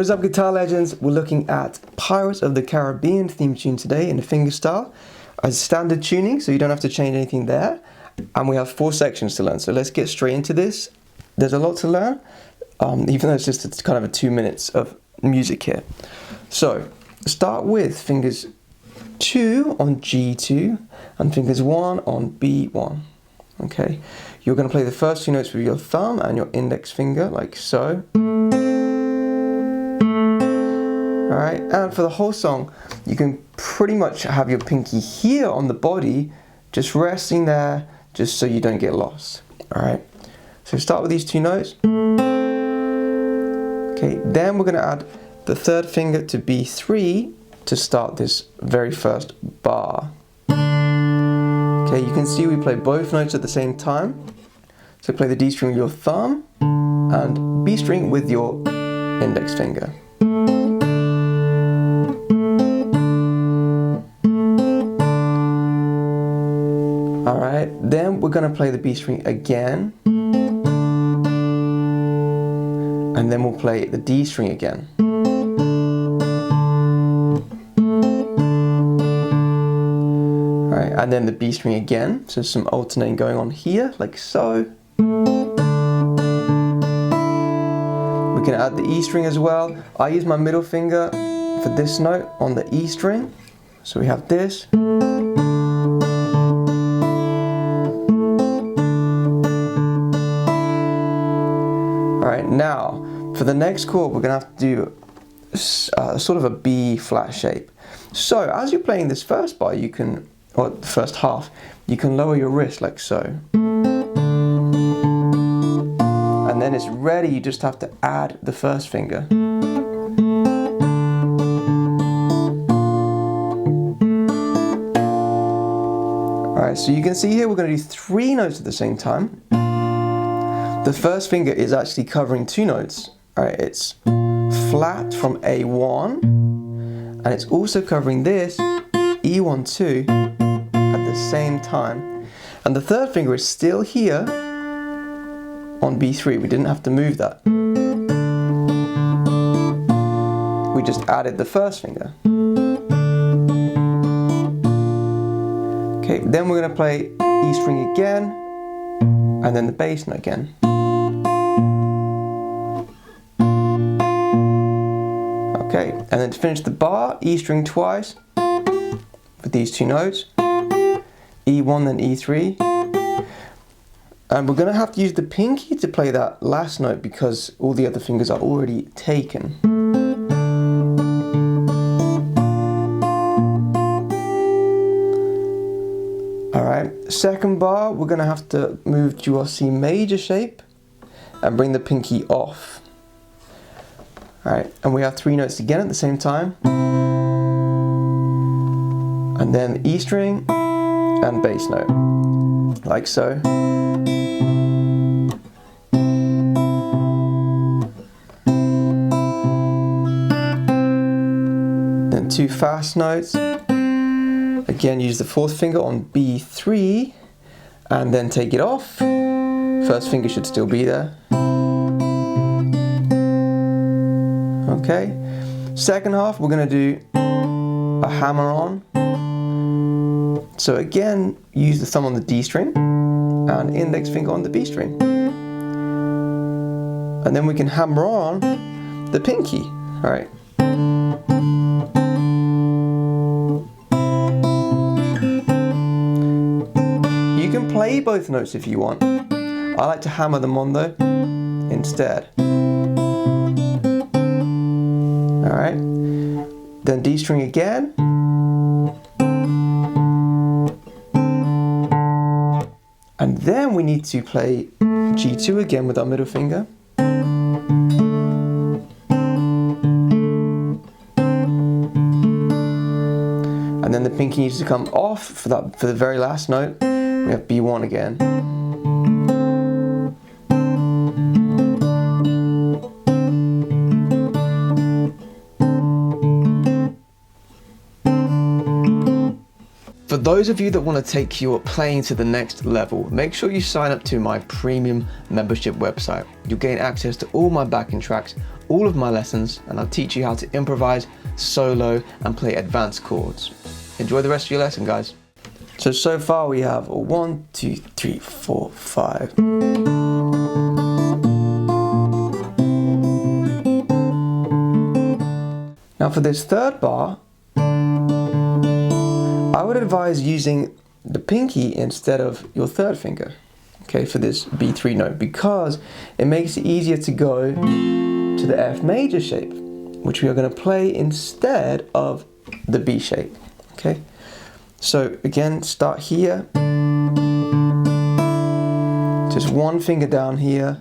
What is up, guitar legends? We're looking at Pirates of the Caribbean theme tune today in the fingerstyle as standard tuning, so you don't have to change anything there. And we have 4 sections to learn, so let's get straight into this. There's a lot to learn, even though it's just kind of a 2 minutes of music here. So start with fingers 2 on G2 and fingers 1 on B1. Okay, you're going to play the first 2 notes with your thumb and your index finger, like so. Alright, and for the whole song, you can pretty much have your pinky here on the body, just resting there, just so you don't get lost. Alright, so start with these 2 notes. Okay, then we're going to add the 3rd finger to B3 to start this very first bar. Okay, you can see we play both notes at the same time. So play the D string with your thumb and B string with your index finger. Alright, then we're going to play the B string again. And then we'll play the D string again. Alright, and then the B string again. So some alternating going on here, like so. We can add the E string as well. I use my middle finger for this note on the E string. So we have this. Alright, now for the next chord we're going to have to do sort of a B flat shape. So as you're playing this first bar, you can, or the first half, you can lower your wrist like so. And then it's ready, you just have to add the first finger. Alright, so you can see here we're going to do 3 notes at the same time. The first finger is actually covering 2 notes. Alright, it's flat from A1, and it's also covering this E1 too at the same time. And the 3rd finger is still here on B3. We didn't have to move that. We just added the first finger. Okay, then we're going to play E string again, and then the bass note again. Okay, and then to finish the bar, E string twice with these 2 notes, E1 then E3. And we're going to have to use the pinky to play that last note because all the other fingers are already taken. Alright, second bar, we're going to have to move to our C major shape and bring the pinky off. Alright, and we have 3 notes again at the same time. And then E string and bass note, like so. Then 2 fast notes. Again, use the 4th finger on B3 and then take it off. First finger should still be there. Okay, second half we're going to do a hammer on. So again, use the thumb on the D string and index finger on the B string. And then we can hammer on the pinky. Alright. You can play both notes if you want. I like to hammer them on though, instead. Alright, then D string again. And then we need to play G2 again with our middle finger. And then the pinky needs to come off for the very last note. We have B1 again. For those of you that want to take your playing to the next level, make sure you sign up to my premium membership website. You'll gain access to all my backing tracks, all of my lessons, and I'll teach you how to improvise, solo, and play advanced chords. Enjoy the rest of your lesson, guys. So far we have 1, 2, 3, 4, 5. Now for this third bar, I would advise using the pinky instead of your third finger, okay, for this B3 note, because it makes it easier to go to the F major shape, which we are going to play instead of the B shape, okay? So again, start here, just one finger down here,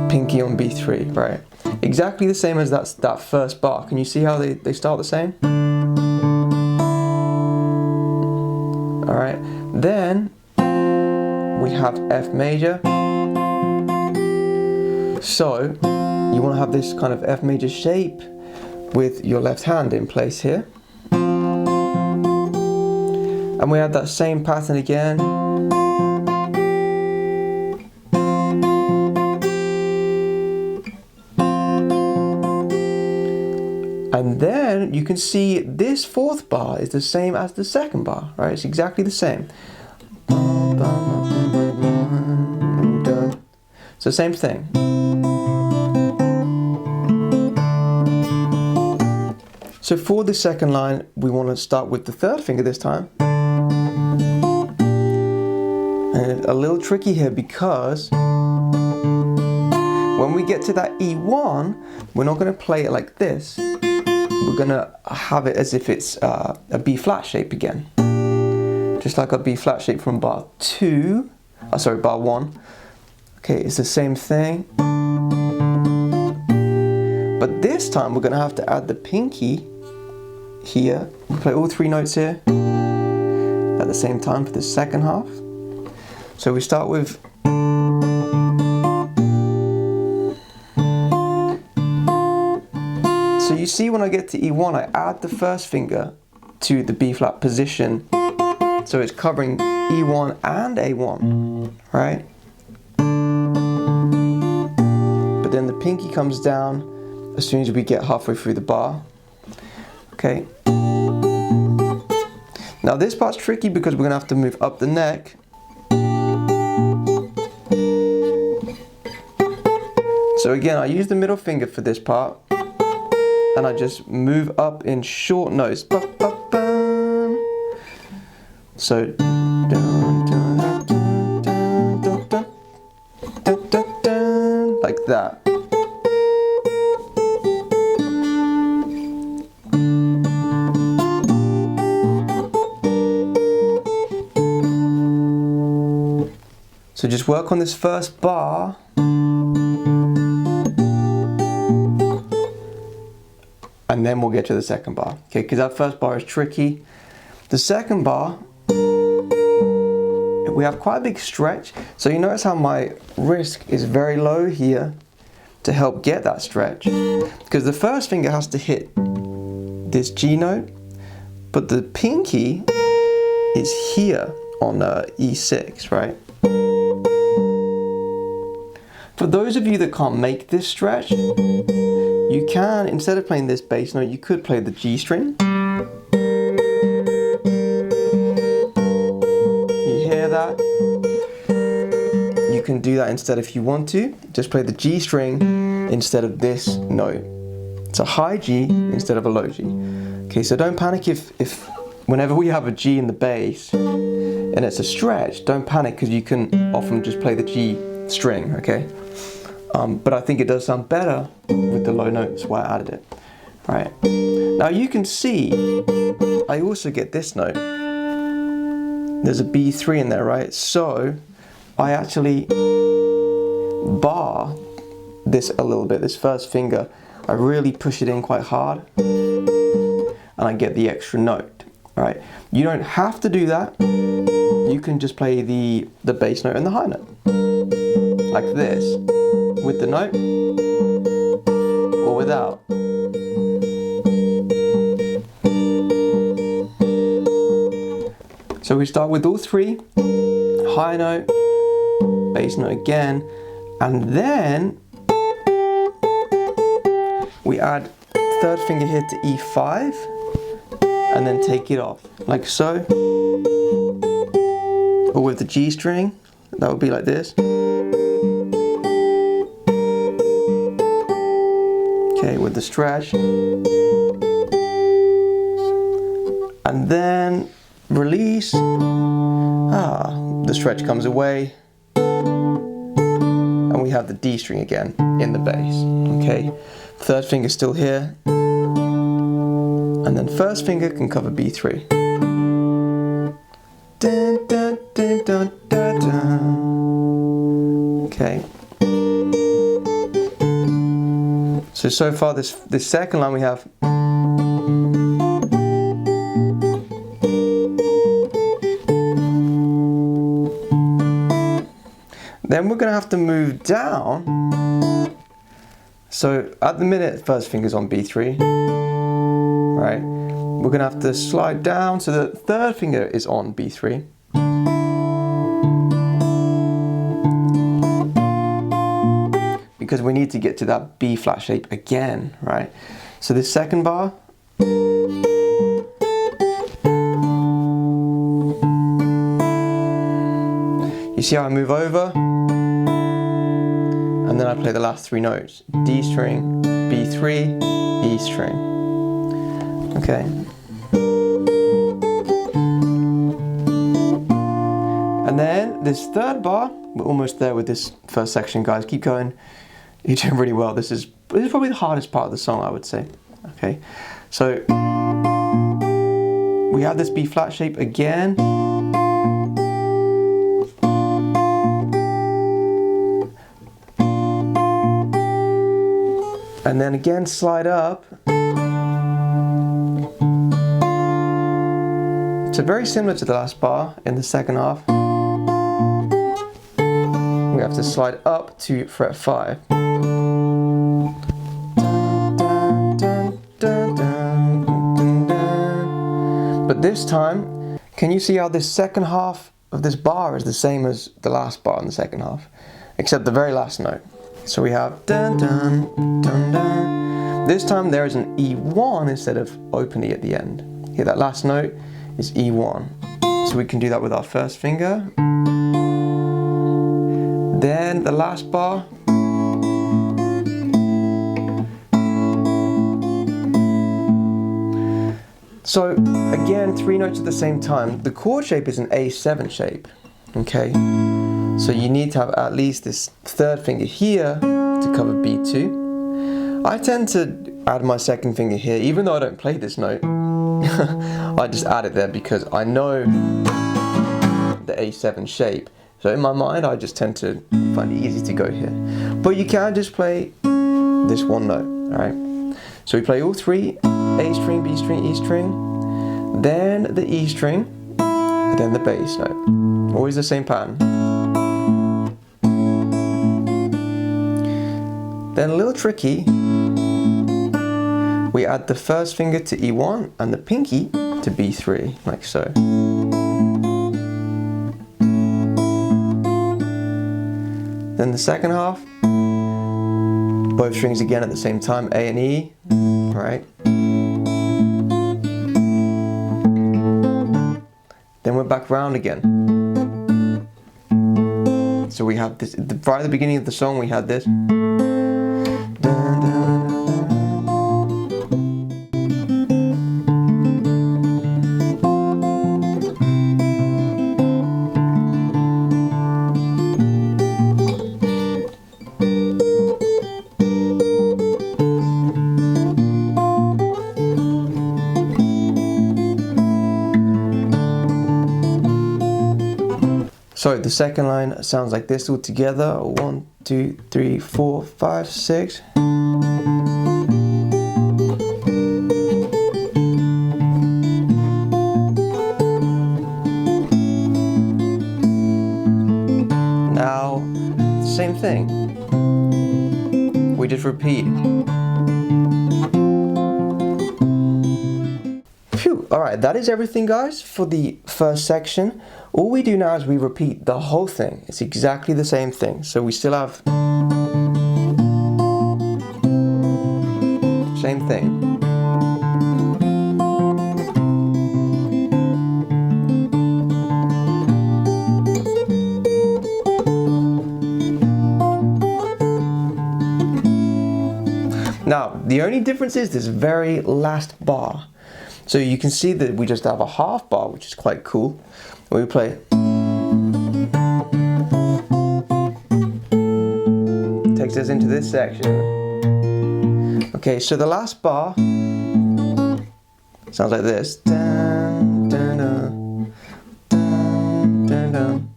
pinky on B3, right? Exactly the same as that first bar. Can you see how they start the same? All right, then we have F major. So you want to have this kind of F major shape with your left hand in place here. And we have that same pattern again. And then you can see this fourth bar is the same as the second bar, right? It's exactly the same. So same thing. So for the second line, we want to start with the third finger this time. And a little tricky here because when we get to that E1, we're not going to play it like this. We're going to have it as if it's a B flat shape again. Just like a B flat shape from bar 2, bar 1. Okay, it's the same thing. But this time we're going to have to add the pinky here. We play all 3 notes here at the same time for the second half. So we start with so you see when I get to E1, I add the first finger to the B flat position. So it's covering E1 and A1, right? But then the pinky comes down as soon as we get halfway through the bar. Okay. Now this part's tricky because we're gonna have to move up the neck. So again, I use the middle finger for this part, and I just move up in short notes. So, like that. So just work on this first bar. And then we'll get to the second bar, okay? Because that first bar is tricky. The second bar, we have quite a big stretch. So you notice how my wrist is very low here to help get that stretch. Because the first finger has to hit this G note, but the pinky is here on E6, right? For those of you that can't make this stretch, you can, instead of playing this bass note, you could play the G string. You hear that? You can do that instead if you want to. Just play the G string instead of this note. It's a high G instead of a low G. Okay, so don't panic if whenever we have a G in the bass and it's a stretch, don't panic because you can often just play the G string, okay? But I think it does sound better with the low note, that's why I added it. Right. Now you can see, I also get this note. There's a B3 in there, right? So I actually bar this a little bit, this first finger. I really push it in quite hard and I get the extra note, right? You don't have to do that. You can just play the bass note and the high note, like this, with the note or without. So we start with all three, high note, bass note again, and then we add third finger here to E5 and then take it off, like so. Or with the G string, that would be like this. Okay, with the stretch. And then release. The stretch comes away. And we have the D string again in the bass. Okay, third finger still here. And then first finger can cover B3. Dun, dun, dun, dun, dun, dun. Okay. So far this second line we have. Then we're going to have to move down. So at the minute, first finger's on B3, right? We're going to have to slide down so the third finger is on B3. Because we need to get to that B flat shape again, right? So this second bar. You see how I move over? And then I play the last three notes. D string, B3, E string. Okay. And then this third bar, we're almost there with this first section, guys. Keep going. You're doing really well. This is probably the hardest part of the song, I would say. Okay. So we have this B flat shape again. And then again, slide up. So very similar to the last bar in the second half. We have to slide up to fret 5. But this time, can you see how this second half of this bar is the same as the last bar in the second half? Except the very last note. So we have dun dun dun dun. This time there is an E1 instead of open E at the end. Here, that last note is E1. So we can do that with our first finger. Then the last bar. So again, three notes at the same time. The chord shape is an A7 shape. Okay. So you need to have at least this third finger here to cover B2. I tend to add my second finger here, even though I don't play this note. I just add it there because I know the A7 shape. So in my mind, I just tend to find it easy to go here. But you can just play this one note, alright? So we play all three, A string, B string, E string, then the E string, and then the bass note. Always the same pattern. Then a little tricky, we add the first finger to E1 and the pinky to B3, like so. Then the second half, both strings again at the same time, A and E, right? Then we're back round again. So we have this, right at the beginning of the song we had this. So the second line sounds like this all together. 1, 2, 3, 4, 5, 6. Now, same thing. We just repeat. Phew, alright, that is everything, guys, for the first section. All we do now is we repeat the whole thing. It's exactly the same thing. So we still have same thing. Now, the only difference is this very last bar. So you can see that we just have a half bar, which is quite cool. When we play, takes us into this section. Okay, so the last bar sounds like this. Dun, dun, dun, dun, dun, dun.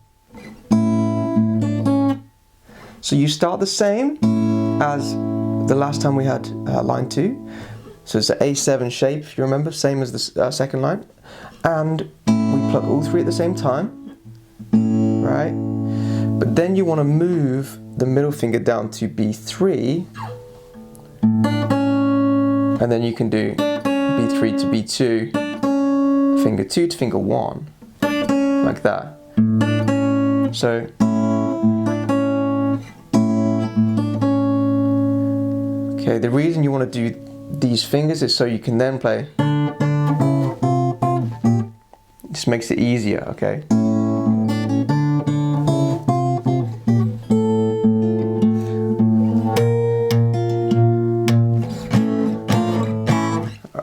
So you start the same as the last time we had line 2. So it's an A7 shape, if you remember, same as the second line. And we pluck all 3 at the same time, right? But then you want to move the middle finger down to B3. And then you can do B3 to B2, finger 2 to finger 1, like that. So, okay, the reason you want to do these fingers is so you can then play. It just makes it easier, okay?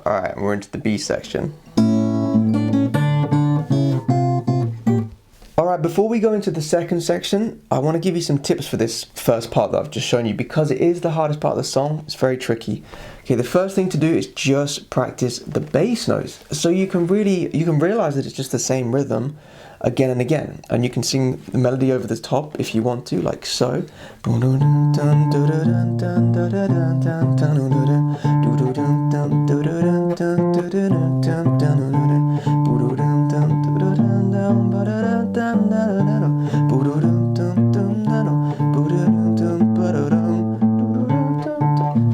Alright, we're into the B section. Alright, before we go into the second section, I want to give you some tips for this first part that I've just shown you, because it is the hardest part of the song. It's very tricky. Okay, the first thing to do is just practice the bass notes. So you can realize that it's just the same rhythm again and again. And you can sing the melody over the top if you want to, like so.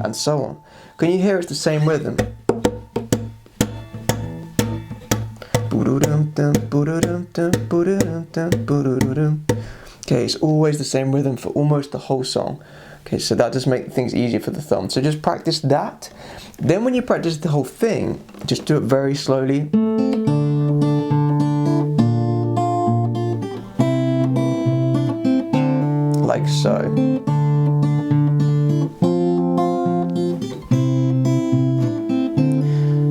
And so on. Can you hear it's the same rhythm? Okay, it's always the same rhythm for almost the whole song. Okay, so that just makes things easier for the thumb. So just practice that. Then when you practice the whole thing, just do it very slowly. Like so.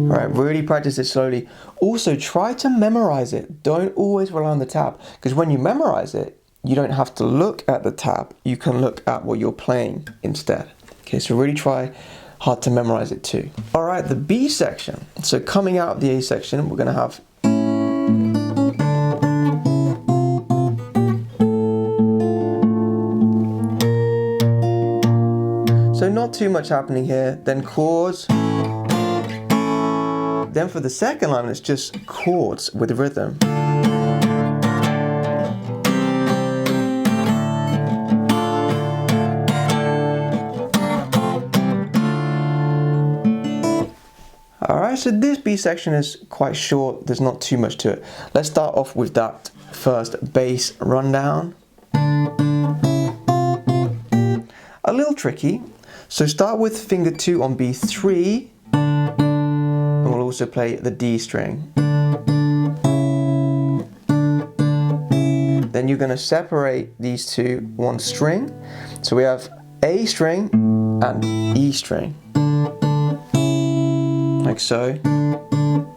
Alright, really practice it slowly. Also, try to memorize it. Don't always rely on the tab, because when you memorize it, you don't have to look at the tab. You can look at what you're playing instead. Okay, so really try hard to memorize it too. Alright, the B section. So coming out of the A section, we're going to have so not too much happening here. Then chords. Then for the second line, it's just chords with rhythm. Alright, so this B section is quite short. There's not too much to it. Let's start off with that first bass rundown. A little tricky. So start with finger 2 on B3. We'll also play the D string. Then you're going to separate these two one string. So we have A string and E string. Like so.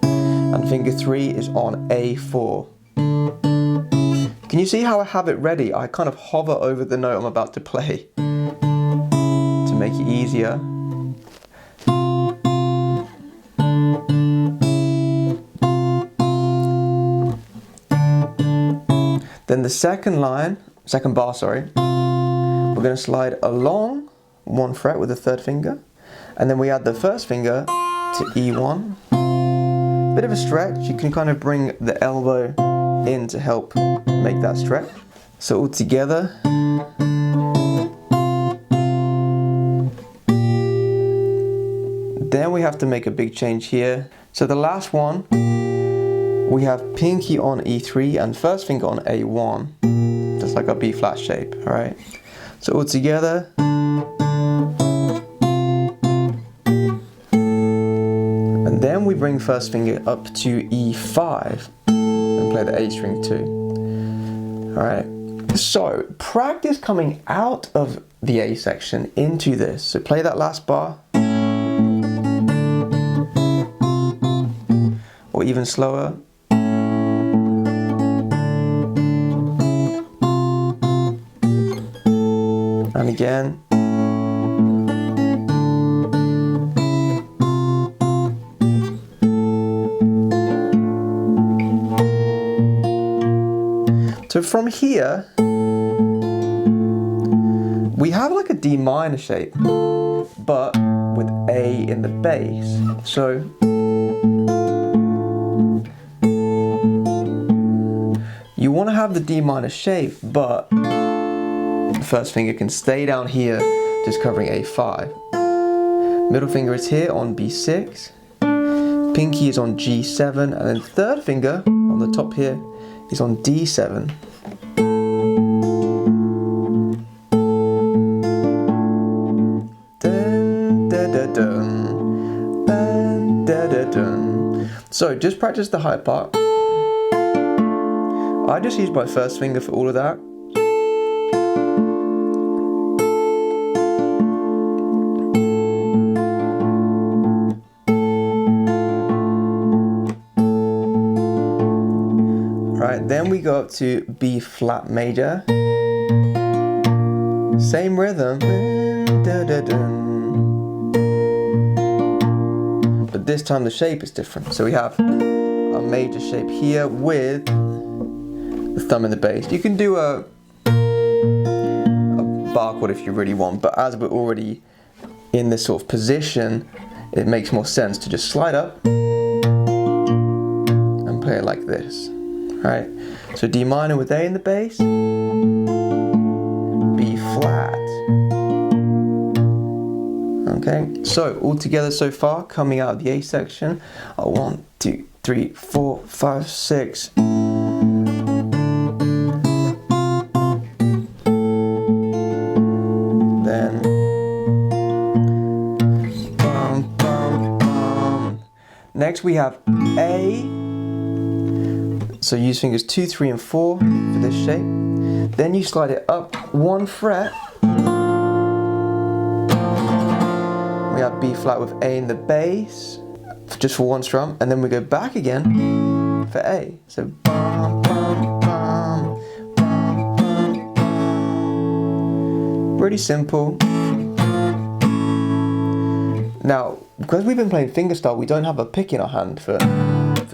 And finger 3 is on A4. Can you see how I have it ready? I kind of hover over the note I'm about to play to make it easier. Then the second bar, we're going to slide along 1 fret with the 3rd finger, and then we add the 1st finger to E1. Bit of a stretch, you can kind of bring the elbow in to help make that stretch. So all together. Then we have to make a big change here. So the last one, we have pinky on E3 and 1st finger on A1, just like a B flat shape, alright? So all together. Then we bring first finger up to E5 and play the A string too. Alright, so practice coming out of the A section into this. So play that last bar. Or even slower. And again. So from here, we have like a D minor shape, but with A in the bass. So you want to have the D minor shape, but the first finger can stay down here, just covering A5. Middle finger is here on B6, pinky is on G7, and then third finger on the top here is on D7. Dun, da, da, dun, dun, da, da, dun. So just practice the high part. I just use my first finger for all of that. Right, then we go up to B flat major. Same rhythm. But this time the shape is different. So we have a major shape here with the thumb in the bass. You can do a bar chord if you really want, but as we're already in this sort of position, it makes more sense to just slide up and play it like this. Right, so D minor with A in the bass, B flat. Okay, so all together so far, coming out of the A section, 1, 2, 3, 4, 5, 6. Then bum, bum, bum. Next we have A. So use fingers 2, 3, and 4 for this shape. Then you slide it up 1 fret. We have B flat with A in the bass, just for 1 strum, and then we go back again for A. So bum, bum, bum, bum, bum, bum. Pretty simple. Now, because we've been playing fingerstyle, we don't have a pick in our hand for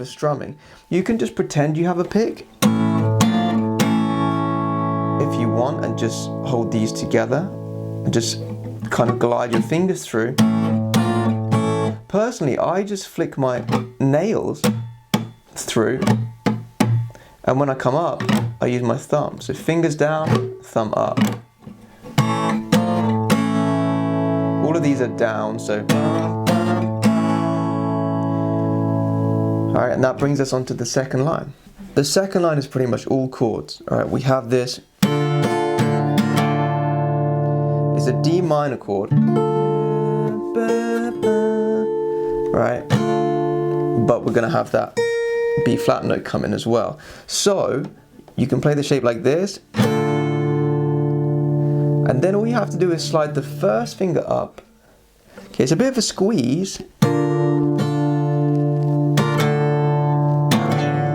strumming. You can just pretend you have a pick if you want and just hold these together and just kind of glide your fingers through. Personally, I just flick my nails through, and when I come up, I use my thumb. So fingers down, thumb up. All of these are down, so alright, and that brings us on to the second line. The second line is pretty much all chords. Alright, we have this. It's a D minor chord. Right? But we're going to have that B flat note come in as well. So, you can play the shape like this. And then all you have to do is slide the first finger up. Okay, it's a bit of a squeeze.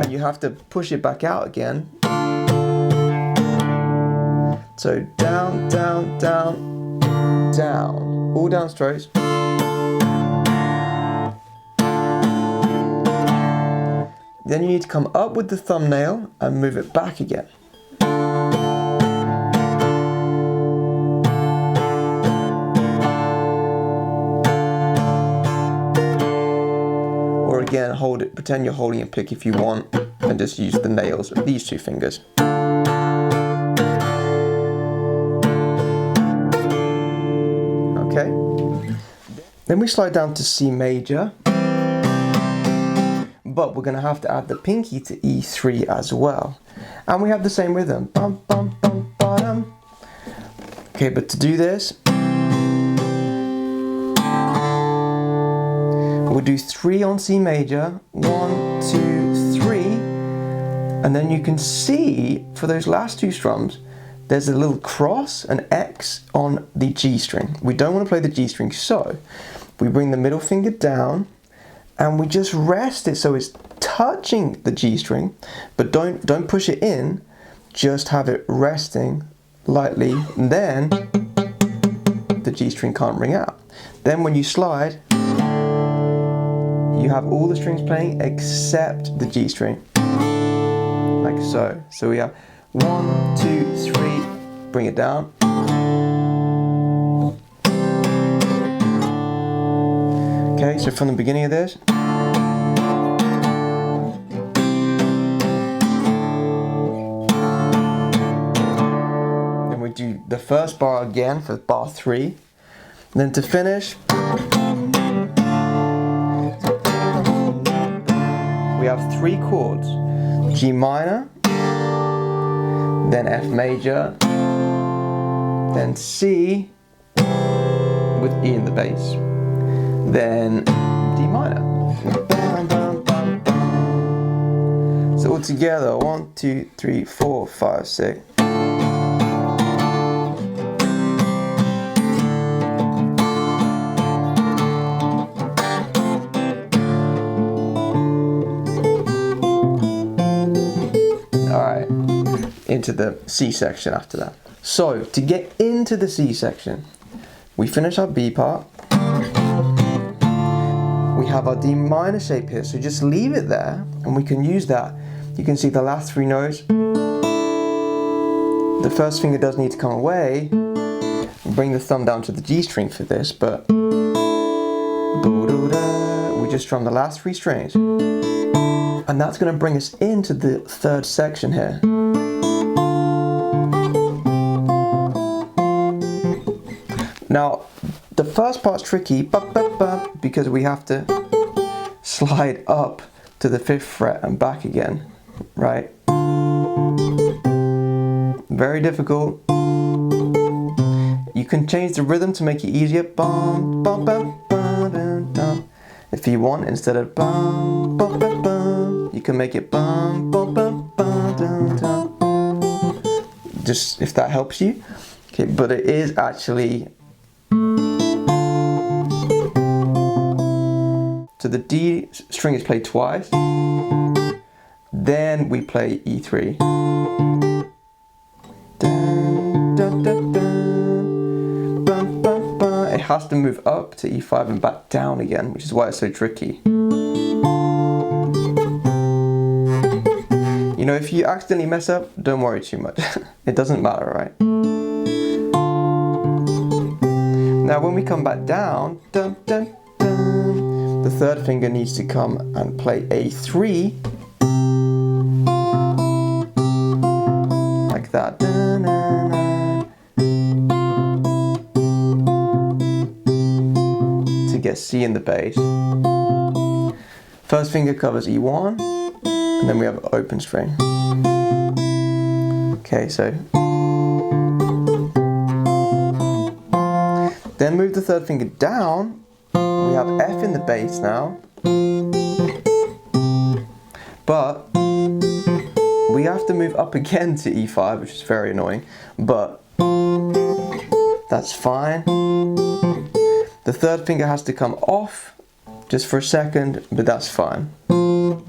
You have to push it back out again. So down, down, down, down. All down strokes. Then you need to come up with the thumbnail and move it back again. Or again, hold it, pretend you're holding a pick if you want, and just use the nails of these 2 fingers. Okay. Then we slide down to C major, but we're going to have to add the pinky to E3 as well. And we have the same rhythm. Bum, bum, bum, bum. Okay, but to do this, We'll do 3 on C major, 1, 2, 3, and then you can see for those last 2 strums, there's a little cross, an X on the G string. We don't want to play the G string, so we bring the middle finger down and we just rest it so it's touching the G string, but don't push it in, just have it resting lightly, and then the G string can't ring out. Then when you slide, you have all the strings playing except the G string, like so. So we have 1, 2, 3, bring it down. Okay, so from the beginning of this. Then we do the first bar again for bar 3. And then to finish, we have 3 chords. G minor, then F major, then C with E in the bass, then D minor. So all together, 1, 2, 3, 4, 5, 6. Alright, into the C section after that. So, to get into the C section, we finish our B part. We have our D minor shape here, so just leave it there and we can use that. You can see the last 3 notes. The first finger does need to come away. Bring the thumb down to the G string for this, but we just strum the last 3 strings. And that's going to bring us into the 3rd section here. Now, the first part's tricky because we have to slide up to the 5th fret and back again, right? Very difficult. You can change the rhythm to make it easier. If you want, instead of you can make it just if that helps you. Okay, but it is actually, so the D string is played twice, then we play E3. It has to move up to E5 and back down again, which is why it's so tricky. You know, if you accidentally mess up, don't worry too much. It doesn't matter, right? Now when we come back down, the 3rd finger needs to come and play A3. Like that. To get C in the bass. 1st finger covers E1, and then we have an open string. Okay, so then move the 3rd finger down. We have F in the bass now, but we have to move up again to E5, which is very annoying, but that's fine. The 3rd finger has to come off just for a second, but that's fine. Then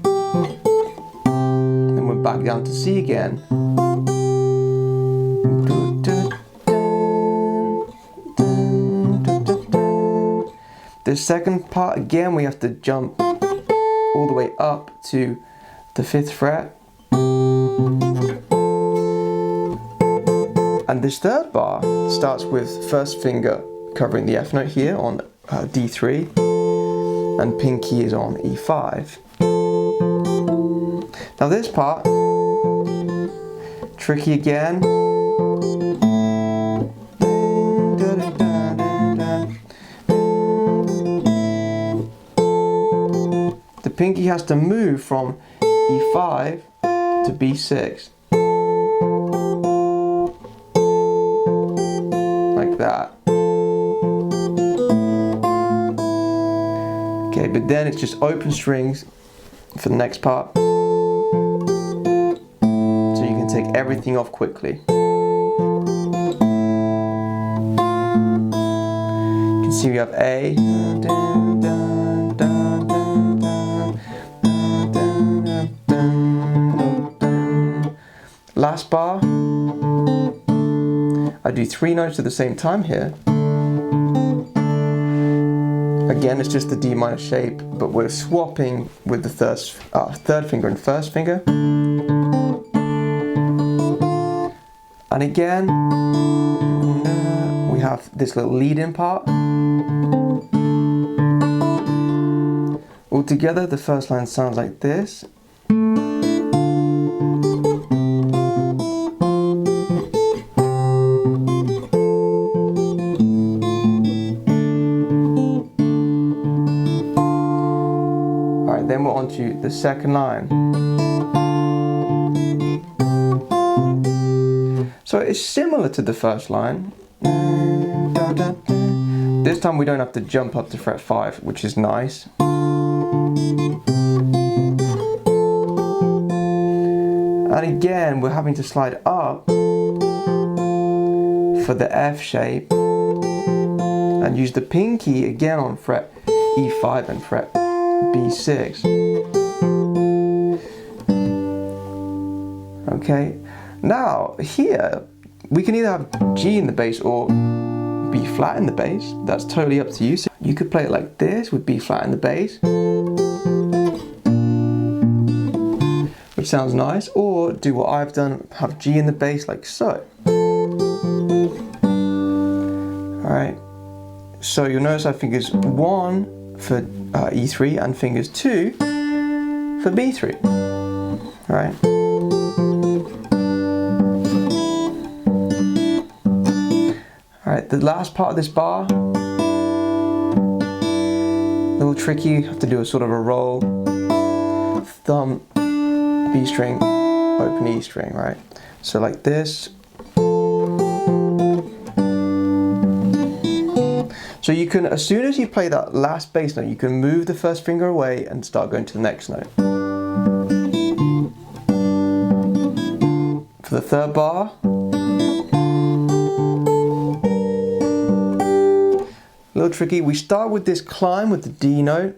we're back down to C again. The 2nd part, again, we have to jump all the way up to the 5th fret. And this 3rd bar starts with 1st finger covering the F note here on D3, and pinky is on E5. Now this part, tricky again. The pinky has to move from E5 to B6. Like that. Okay, but then it's just open strings for the next part. So you can take everything off quickly. You can see we have A. Last bar, I do 3 notes at the same time here. Again, it's just the D minor shape, but we're swapping with the third finger and first finger. And again, we have this little lead-in part. Altogether, the first line sounds like this. Then we're on to the second line. So it's similar to the first line. This time we don't have to jump up to fret 5, which is nice. And again, we're having to slide up for the F shape and use the pinky again on fret E5 and fret B6. Okay, now here we can either have G in the bass or B flat in the bass. That's totally up to you. So you could play it like this with B flat in the bass, which sounds nice, or do what I've done, have G in the bass like so. Alright, so you'll notice I have fingers 1 for E3 and fingers 2 for B3. Alright. Alright, the last part of this bar, a little tricky, you have to do a sort of a roll, thumb, B string, open E string, right? So like this. So you can, as soon as you play that last bass note, you can move the first finger away and start going to the next note. For the third bar, a little tricky, we start with this climb with the D note.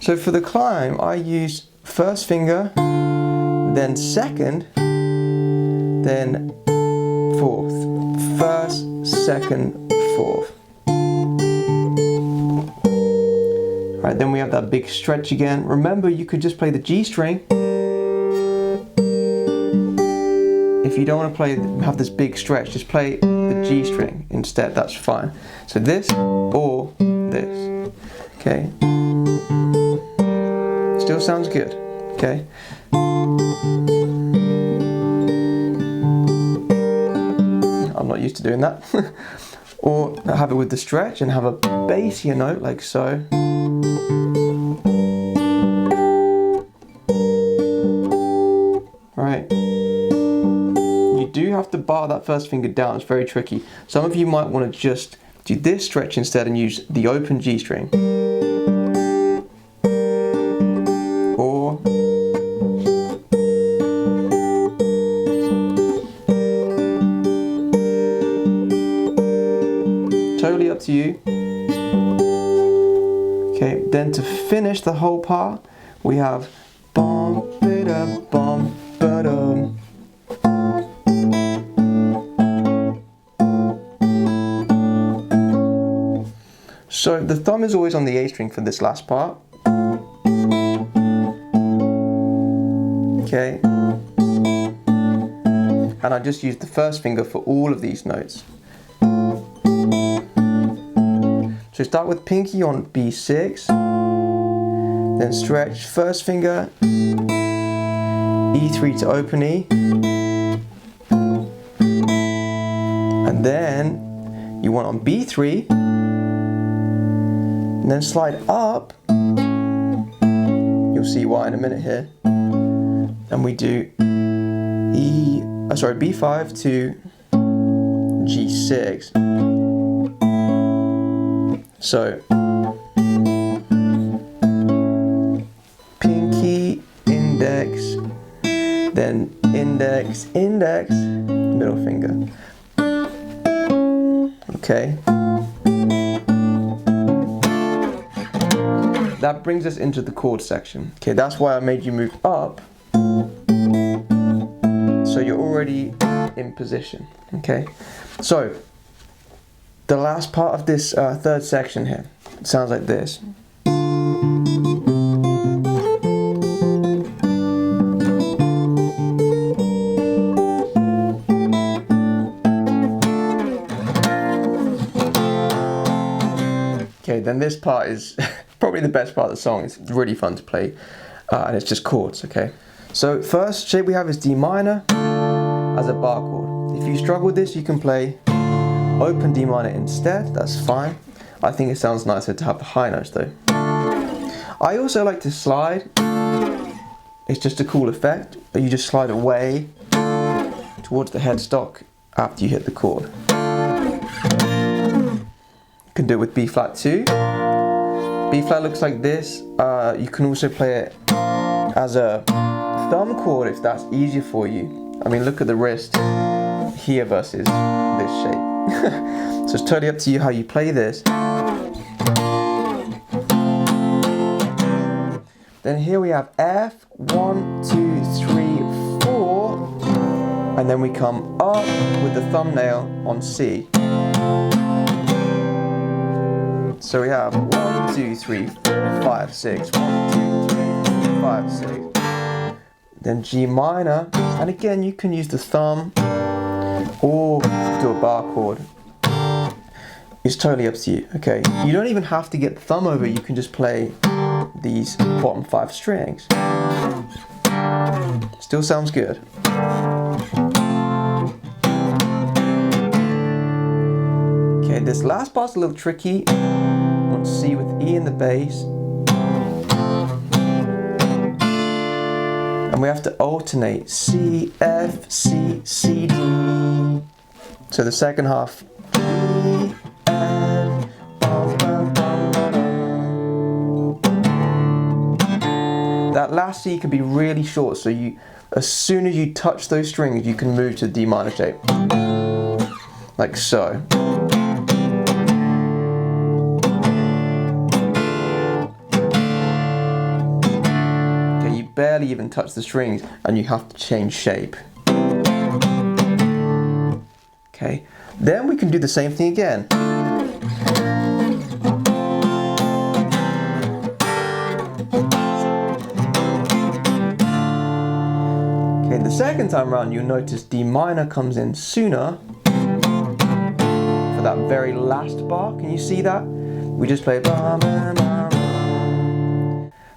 So for the climb, I use first finger, then second, then fourth. First, second, fourth. Alright, then we have that big stretch again. Remember, you could just play the G string. If you don't want to have this big stretch, just play the G string instead, that's fine. So this or this, okay? Still sounds good, okay? I'm not used to doing that. Or have it with the stretch and have a bassier note like so. Alright. You do have to bar that first finger down, it's very tricky. Some of you might want to just do this stretch instead and use the open G string. Totally up to you. Okay, then to finish the whole part, we have bum ba bum ba dum. So the thumb is always on the A string for this last part. Okay. And I just use the first finger for all of these notes. So start with pinky on B6, then stretch first finger, E3 to open E, and then you want on B3, and then slide up, you'll see why in a minute here, and we do B5 to G6. So pinky, index, then index, index, middle finger. Okay. That brings us into the chord section. Okay, that's why I made you move up. So you're already in position. Okay. So the last part of this third section here sounds like this. Okay, then this part is probably the best part of the song. It's really fun to play, and it's just chords, okay? So first shape we have is D minor as a bar chord. If you struggle with this, you can play open D minor instead, that's fine. I think it sounds nicer to have the high notes though. I also like to slide. It's just a cool effect, but you just slide away towards the headstock after you hit the chord. You can do it with B flat too. B flat looks like this. You can also play it as a thumb chord if that's easier for you. I mean, look at the wrist here versus this shape. So it's totally up to you how you play this. Then here we have F, 1, 2, 3, 4, and then we come up with the thumbnail on C. So we have 1, 2, 3, 4, 5, 6, 1, 2, 3, 4, 5, 6. Then G minor, and again you can use the thumb or do a bar chord. It's totally up to you, okay? You don't even have to get the thumb over, you can just play these bottom 5 strings. Still sounds good. Okay, this last part's a little tricky. On C with E in the bass. And we have to alternate C, F, C, C, D. So the second half, E, F, bum, bum, bum, bum. That last C can be really short, so you, as soon as you touch those strings, you can move to the D minor shape. Like so. Barely even touch the strings and you have to change shape. Okay, then we can do the same thing again. Okay, the second time around you'll notice D minor comes in sooner for that very last bar. Can you see that? We just play bum, bum, bum.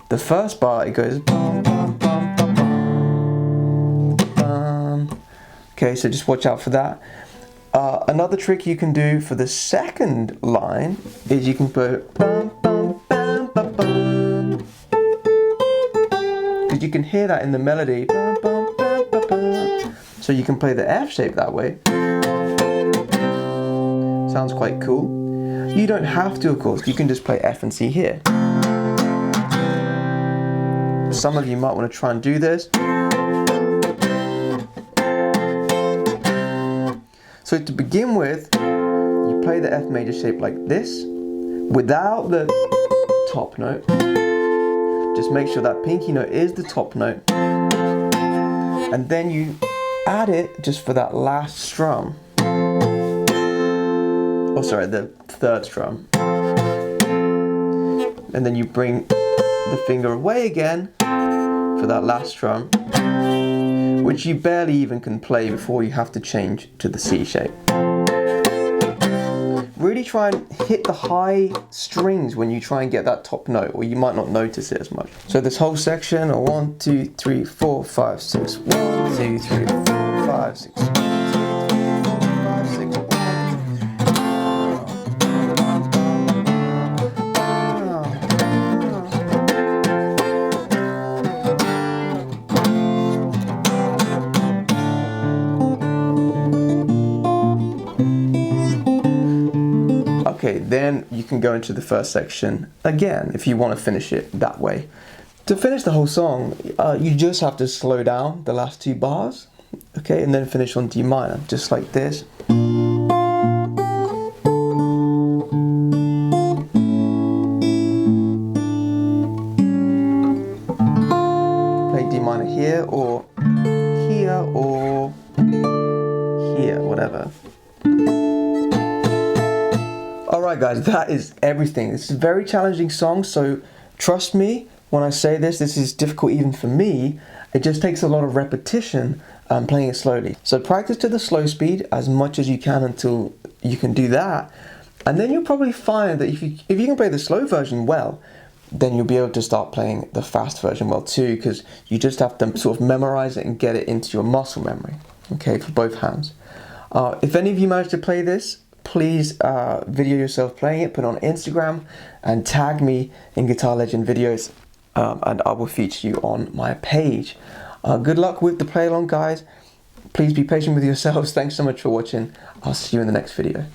The first bar it goes bum, bum, bum, bum, bum, bum. Okay, so just watch out for that. Another trick you can do for the second line is you can put bum, bum, bum, bum, bum. Because you can hear that in the melody. Bum, bum, bum, bum, bum. So you can play the F shape that way. Sounds quite cool. You don't have to, of course. You can just play F and C here. Some of you might want to try and do this. So to begin with, you play the F major shape like this, without the top note. Just make sure that pinky note is the top note. And then you add it just for that last strum. Oh, sorry, the third strum. And then you bring the finger away again for that last strum, which you barely even can play before you have to change to the C shape. Really try and hit the high strings when you try and get that top note, or you might not notice it as much. So this whole section, 1, 2, 3, 4, 5, 6, 1, 2, 3, 4, 5, 6, 1, 2, 3, 4, 5, 6, 1. Okay, then you can go into the first section again if you want to finish it that way. To finish the whole song, you just have to slow down the last 2 bars, okay, and then finish on D minor, just like this. Play D minor here, or here, whatever. Alright guys, that is everything. This is a very challenging song, so trust me when I say this is difficult even for me. It just takes a lot of repetition playing it slowly. So practice to the slow speed as much as you can until you can do that. And then you'll probably find that if you can play the slow version well, then you'll be able to start playing the fast version well too, because you just have to sort of memorize it and get it into your muscle memory, okay, for both hands. If any of you manage to play this, please video yourself playing it, put it on Instagram, and tag me in Guitar Legend videos, and I will feature you on my page. Good luck with the play along, guys. Please be patient with yourselves. Thanks so much for watching. I'll see you in the next video.